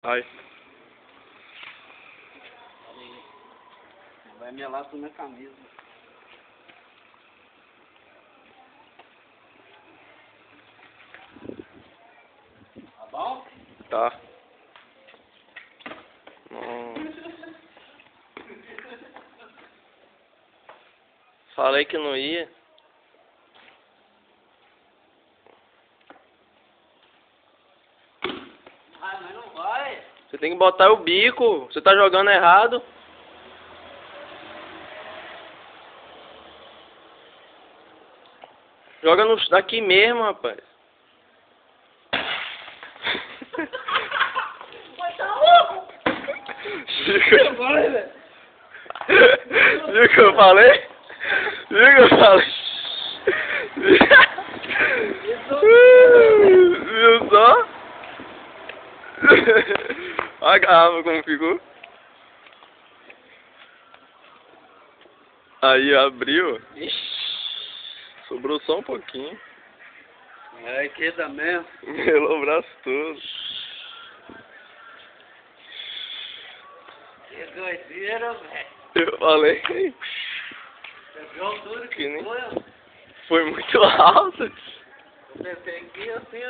Ai. Vai melar tudo na camisa. Tá bom? Tá. Nossa. Falei que não ia. Ah, mas não vai. Você tem que botar o bico. Você tá jogando errado. Joga no daqui mesmo, rapaz. Mas tá louco? Chico. Vai, velho. Viu que eu falei? Viu que eu falei? Viu só? Olha a garrafa como ficou. Aí abriu. Sobrou só um pouquinho. É que dá mesmo. Melou o braço todo. Que doideira, velho. Eu falei. Você viu tudo Que que nem- foi? Foi muito alto. Eu pensei que ia assim,